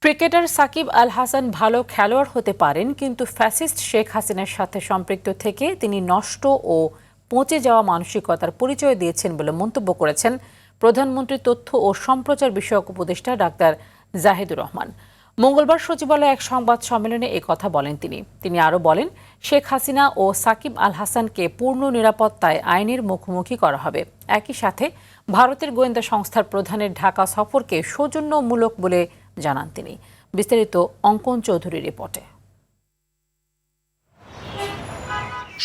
Cricketer Shakib Al Hasan ভালো খেলোয়াড় হতে পারেন, কিন্তু ফ্যাসিস্ট শেখ হাসিনার সাথে সম্পৃক্ত থেকে তিনি নষ্ট ও পচে যাওয়া মানসিকতার পরিচয় দিয়েছেন বলে মন্তব্য করেছেন প্রধানমন্ত্রী তথ্য ও সম্প্রচার বিষয়ক উপদেষ্টা ডাক্তার জাহিদুর রহমান। মঙ্গলবার সচিবালয়ে এক সংবাদ সম্মেলনে এ কথা বলেন তিনি আরও বলেন, শেখ হাসিনা ও সাকিব আল হাসানকে পূর্ণ নিরাপত্তায় আইনের মুখোমুখি করা হবে। একই সাথে ভারতের গোয়েন্দা সংস্থার প্রধানের ঢাকা সফরকে সৌজন্যমূলক বলে জানান তিনি। বিস্তারিত অঙ্কন চৌধুরীর রিপোর্টে।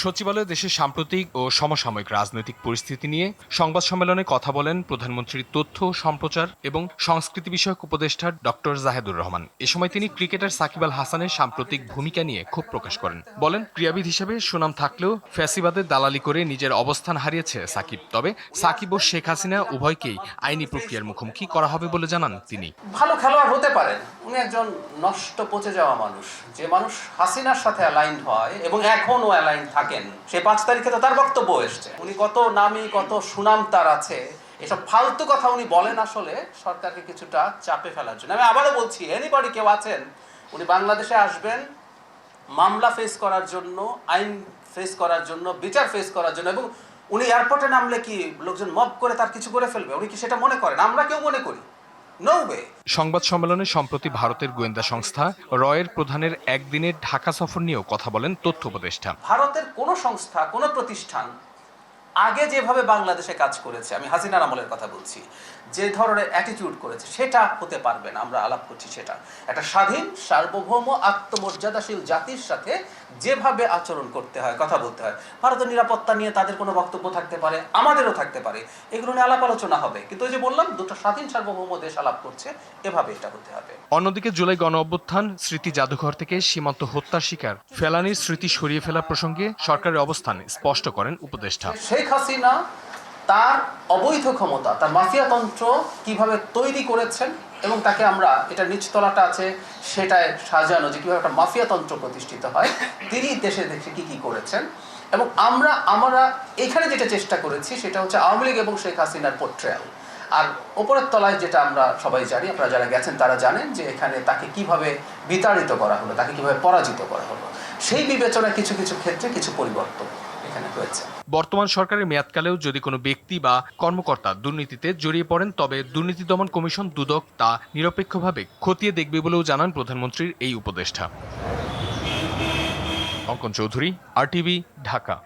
সচিবালয়ে দেশের সাম্প্রতিক ও সমসাময়িক রাজনৈতিক পরিস্থিতি নিয়ে সংবাদ সম্মেলনে কথা বলেন প্রধানমন্ত্রীর তথ্য, সম্প্রচার এবং সংস্কৃতি বিষয়ক উপদেষ্টা ডক্টর জাহিদুর রহমান। এ সময় তিনি ক্রিকেটার সাকিব আল হাসানের সাম্প্রতিক ভূমিকা নিয়ে ক্ষোভ প্রকাশ করেন। বলেন, ক্রীড়াবিদ হিসেবে সুনাম থাকলেও ফ্যাসিবাদের দালালি করে নিজের অবস্থান হারিয়েছে সাকিব। তবে সাকিব ও শেখ হাসিনা উভয়কেই আইনি প্রক্রিয়ার মুখোমুখি করা হবে বলে জানান তিনি। ভালো খেলোয়াড় হতে পারেন, উনি একজন নষ্ট পচে যাওয়া মানুষ, যে মানুষ হাসিনার সাথে অ্যালাইন্ড হয় এবং এখনও অ্যালাইন্ড থাকেন। সে 5 তারিখে তো তার বক্তব্য এসছে, উনি কত নামী, কত সুনাম তার আছে, এসব ফালতু কথা উনি বলেন আসলে সরকারকে কিছুটা চাপে ফেলার জন্য। আমি আবারও বলছি, এনিবডি কেউ আছেন, উনি বাংলাদেশে আসবেন মামলা ফেস করার জন্য, আইন ফেস করার জন্য, বিচার ফেস করার জন্য, এবং উনি এয়ারপোর্টে নামলে কি লোকজন মব করে তার কিছু করে ফেলবে? উনি কি সেটা মনে করেন? আমরা কেউ মনে করি? সংবাদ সম্মেলনে সম্প্রতি ভারতের গোয়েন্দা সংস্থা রয়ের প্রধানের একদিনের ঢাকা সফর নিয়েও কথা বলেন তথ্য উপদেষ্টা। ভারতের কোনো সংস্থা, কোনো প্রতিষ্ঠান আগে যেভাবে বাংলাদেশে কাজ করেছে, আমি হাসিনার আমলের কথা বলছি, যে ধরনের অ্যাটিটিউড করেছে সেটা হতে পারবে না। আমরা আলাপ করছি সেটা একটা স্বাধীন, সার্বভৌম, আত্মমর্যাদাশীল জাতির সাথে যেভাবে আচরণ করতে হয়, কথা বলতে হয়। ভারতের নিরাপত্তা নিয়ে তাদের কোনো বক্তব্য থাকতে পারে, আমাদেরও থাকতে পারে, এগুলো নিয়ে আলাপ আলোচনা হবে। কিন্তু ওই যে বললাম, দুটো স্বাধীন সার্বভৌম দেশ আলাপ করছে, এভাবে এটা হতে হবে। অন্যদিকে জুলাই গণ অভ্যুত্থান স্মৃতি জাদুঘর থেকে সীমান্ত হত্যার শিকার ফেলানীর স্মৃতি সরিয়ে ফেলা প্রসঙ্গে সরকারের অবস্থান স্পষ্ট করেন উপদেষ্টা। শেখ হাসিনা তার অবৈধ ক্ষমতা, তার মাফিয়াতন্ত্র কিভাবে তৈরি করেছেন, এবং তাকে আমরা, এটা নিচতলাটা আছে সেটায় সাজানো, যে কিভাবে একটা মাফিয়াতন্ত্র প্রতিষ্ঠিত হয়, তিনি দেশে দেশে কি করেছেন। এবং আমরা এখানে যেটা চেষ্টা করেছি সেটা হচ্ছে আওয়ামী লীগ এবং শেখ হাসিনার পোর্ট্রেয়াল। আর ওপরের তলায় যেটা আমরা সবাই জানি, আপনারা যারা গেছেন তারা জানেন, যে এখানে তাকে কিভাবে বিতাড়িত করা হলো, তাকে কিভাবে পরাজিত করা হলো। সেই বিবেচনায় কিছু কিছু ক্ষেত্রে কিছু পরিবর্তন এখানে হয়েছে। বর্তমান সরকারের মেয়াদকালেও যদি কোনো ব্যক্তি বা কর্মকর্তা দুর্নীতিতে জড়িয়ে পড়েন, তবে দুর্নীতি দমন কমিশন দুদক তা নিরপেক্ষভাবে খতিয়ে দেখবে বলেও জানান প্রধানমন্ত্রীর এই উপদেষ্টা। অঙ্কন চৌধুরী, RTV, ঢাকা।